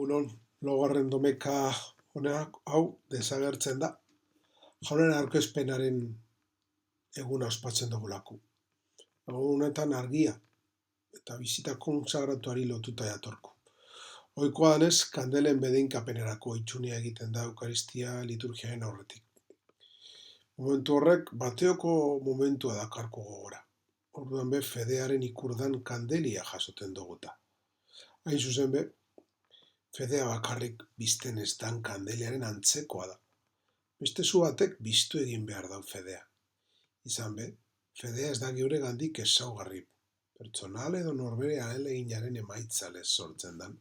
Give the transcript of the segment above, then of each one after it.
Egunon, laugarren domeka honek hau desagertzen da. Jaunen aurkezpenaren eguna ospatzen dugulako. Egun honetan argia eta bizita konsagratuari lotuta jatorko. Ohikoa denez, kandelen bedeinkapenerako itxunia egiten da Eukaristia liturgiaren aurretik. Momentu horrek bateoko momentua dakarko gogora. Orduan be fedearen ikurdan kandelia jasoten duguta. Hain zuzen be, fedea bakarrik bizten ez dan kandeliaren antzekoa da. Beste zu batek biztu egin behar dau fedea. Izan be, fedea ez da geure gandik ezaugarri. Pertsonal edo norbere ahaleginaren emaitzalez sortzen dan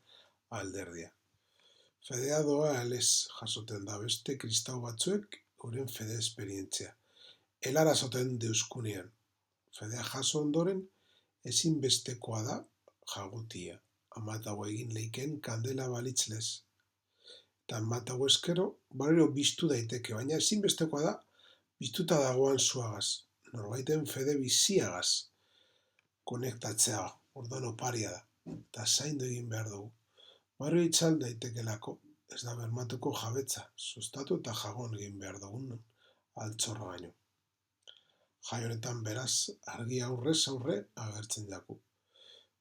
alderdia. Fedea doa alez jasoten da beste kristau batzuek euren fede esperientzia. Helara zoten deuskunean. Fedea jaso ondoren ezinbestekoa da jagutia. Amatago egin leiken kandela balitzlez. Eta amatago eskero, barriro biztu daiteke, baina ezinbestekoa da biztuta dagoan zuagaz. Norbaiten fede biziagaz konektatzea, ordan oparia da, eta zaindu egin behar dugu. Barrio itzal daitekelako, ez da bermatuko jabetza, sustatu eta jagon egin behar dugun altxorra baino. Jai honetan beraz, argi aurrez aurre agertzen jaku.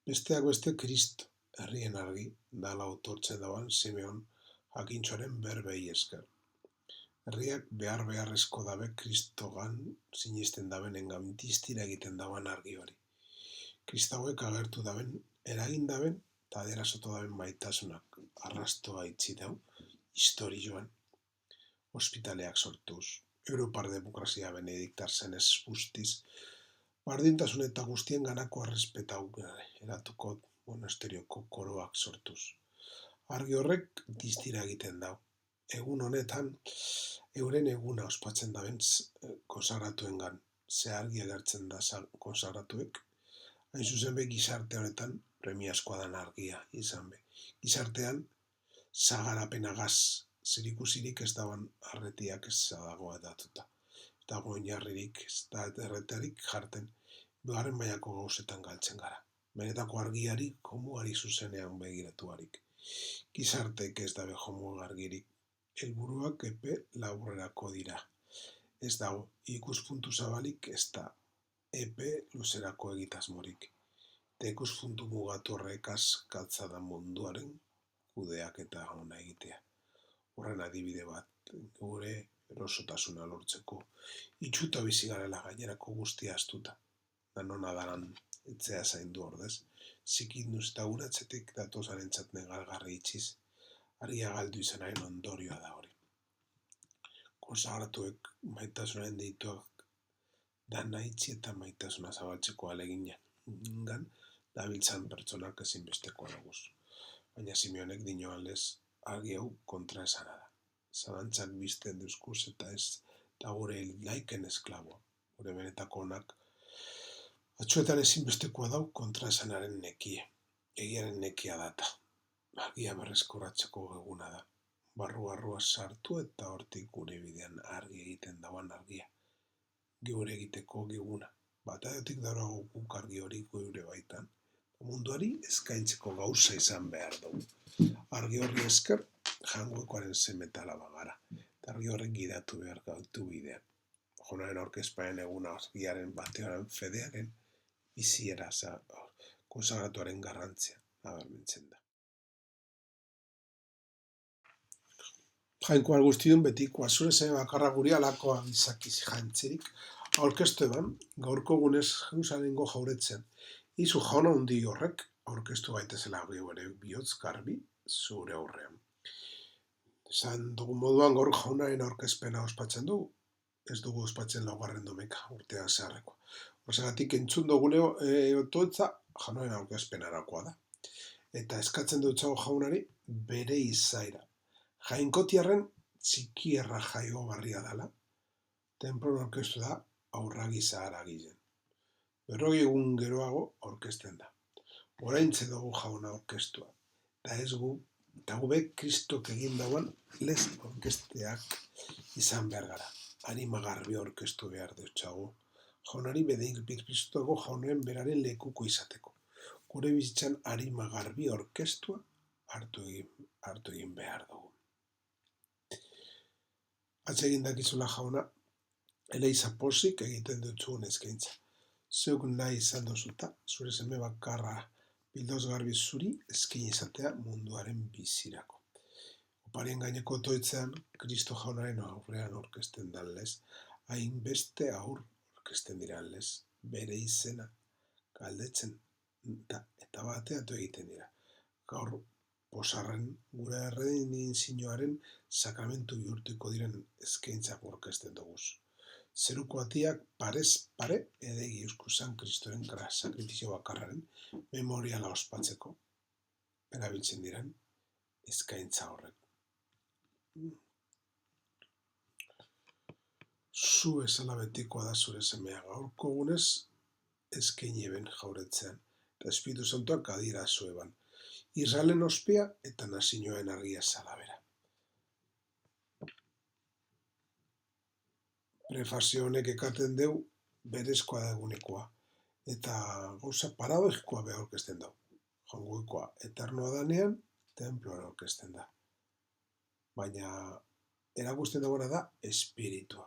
Besteak beste Kristo, herrien argi, dala autortzen dauan Simeon jakintxoaren berbei esker. Herriak beharrezko dabe Kristogan sinisten daben engantistira egiten dauan argi hori. Kristauek agertu daben, eragin daben, eta aderasoto daben maitasunak arrastoa itzi dau, historioan, ospitaleak sortuz, Europar demokrazia benediktar zenez guztiz, bardintasun eta guztien ganako errespetau eratuko monasterioko koroak sortuz. Argi horrek distira egiten dau. Egun honetan, euren eguna ospatzen daben konsagratuengan, ze argi agertzen da konsagratuek, hain zuzen be gizarte honetan premiazkoa dan argia izan be. Gizartean, zagarapenagaz zerikusirik ez dagoen arretiak ez dago edatuta. Ez dago oinarririk, ez da erretarik jarten, bigarren mailako gauzetan galtzen gara. Benetako argiari, jomuari zuzenean begiratuarik. Gizartek ez dabe jomu argirik, helburuak epe laburrerako dira. Ez dago, ikuspuntu zabalik ez da epe luzerako egitasmorik. Eta ikuspuntu mugatu horrekaz galtzadan munduaren kudeak eta ona egitea. Horren adibide bat, gure erosotasuna lortzeko, itxuta bizi garela gainerako guztia astuta. Danona daran etzea zaindu ordez, zikinduz eta uratzetik datozaren negargarri itxiz, argia galdu izanaren ondorioa da hori. Konsagratuek maitasunaren deituak dana itxi eta maitasuna zabaltzeko alegina. Dabiltzan pertsonak ezinbesteko daguz. Baina Simeonek dinoan lez, argi hau kontra esana da. Zalantzak bizten duzkuz eta ez da gure laiken esklaboa. Gure benetako onak batzuetan ezinbestekoa dau kontra esanaren nekie. Egiaren nekia data. Argia berreskuratzeko eguna da. Barru-barrua sartu eta hortik gure bidean argi egiten dauan argia. Geure egiteko geguna. Bataiotik daurago guk argi hori geure baitan. Munduari eskaintzeko gauza izan behar dugu. Argi horri esker, jangoekoaren zemetala bagara. Eta argi horrek gidatu behar gautu bidean. Jonaren aurkezpaen eguna argiaren batearen fedearen biziera konsagratuaren garrantzia nabarmentzen da. Jainkoa guztiun betikoa zure zeme bakarra guri alakoa gizakiz jantzerik aurkeztu eban, gaurko gunez Jerusalengo jauretzen. Izu jauna handi horrek aurkeztu gaitezela geure bihotz garbi zure aurrean. Esan dugu moduan gaur jaunaren aurkezpena ospatzen dugu, ez dugu ospatzen laugarren domeka urtean zeharrekoa. Horregatik entzun dugune otoetza jaunaren aurkezpenarakoa da. Eta eskatzen dutzago jaunari bere izaira. Jainkotiarren txikierra jaio barria dala, tenplon aurkeztu da aurragi zaharagilen. 40 egun geroago aurkezten da. Oraintze dugu jauna aurkeztua. Eta ez gu, eta gu be Kristok egin dauan lez aurkezteak izan behar gara. Anima garbi aurkeztu behar dutxago. Jaunari bedeik birpiztuago jaunaren beraren lekuko izateko. Gure bizitzan arima garbi aurkeztua hartu egin behar dugu. Atsegin dakizula jauna, eleiza pozik egiten dutzugun eskaintza. Zeuk nahi izan dozuta, zure seme bakarra bildozgarbi zuri eskaini izatea munduaren bizirako. Oparien gaineko otoitzean, Kristo jaunaren aurrean orkesten dan lez, hainbeste aur orkesten diran lez, bere izena galdetzen eta bateatu egiten dira. Gaur posarren gure erredinizioaren sakramentu bihurtuko diren eskaintzak orkesten duguz. Zeruko atiak parez pare edegi euskuzan Kristoren sakrifizio bakarraren memoriala ospatzeko erabiltzen diren eskaintza horrek. Zu esala betikoa da zure semea, gaurko gunez eskaini eben jauretzean, eta Espiritu Santuak adira zueban. Israelen ospea eta nazioen argia zalabera. Prefazio honek ekaten deu berezkoa da egunekoa, eta gauza paradogikoa behar orkesten dau. Jangoikoa eternoa danean, temploan orkesten da. Baina erakusten dagoena da espiritua.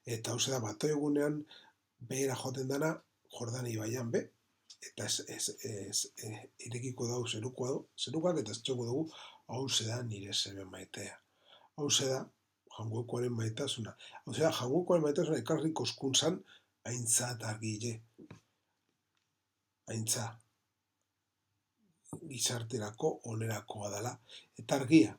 Eta hau da bat egunean behera joten dana Jordan ibaian be, eta irekiko dau zerukoa du, zerukak eta txoko dugu, hau da nire seme maitea. Hau da jangoikoaren maitasuna. Hau da jangoikoaren maitasuna ekarri koskuntzan haintza eta argile. Haintza gizarterako onerakoa dela. Eta argia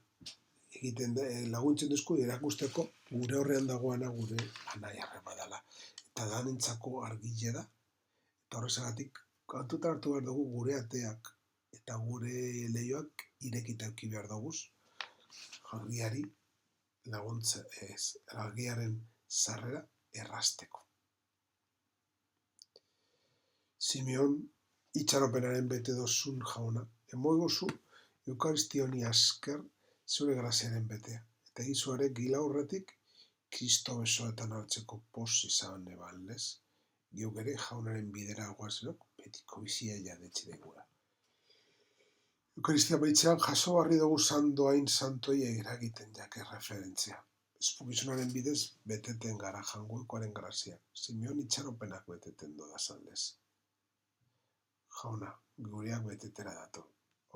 egiten laguntzen duzko erakusteko gure horrean dagoena gure anaiarra badala. Eta danentzako argile da. Eta horrezagatik kantuta hartu behar dugu gure ateak eta gure lehioak irekita euki behar dugu. Argiari laguntza ez, argiaren sarrera errasteko. Simeon itxaropenaren bete dozun jauna, emoigozu Eukaristioni asker zure graziaren betea. Eta gizuare gila horretik Kristo besoetan hartzeko pos izan eban lez, geuk ere jaunaren bidera guazenok betiko bizia jadetxe degura. Eukaristia baitzean jaso barri dugu sandoain santoi eragiten jake referentzia. Espukizunaren bidez beteten gara jangoikoaren grazia. Simeon itxaropenak beteten dodazan lez. Jauna, gureak betetera dato.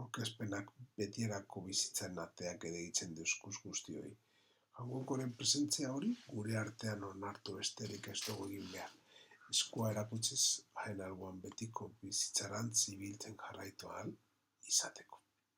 Orkezpenak betierako bizitzan ateak edegitzen deuskuz guztioi. Jangoikoaren presentzia hori gure artean onartu besterik ez dugu egin behar. Eskua erakutsiz hain alboan betiko bizitzarantz ibiltzen jarraitu ahal izateko.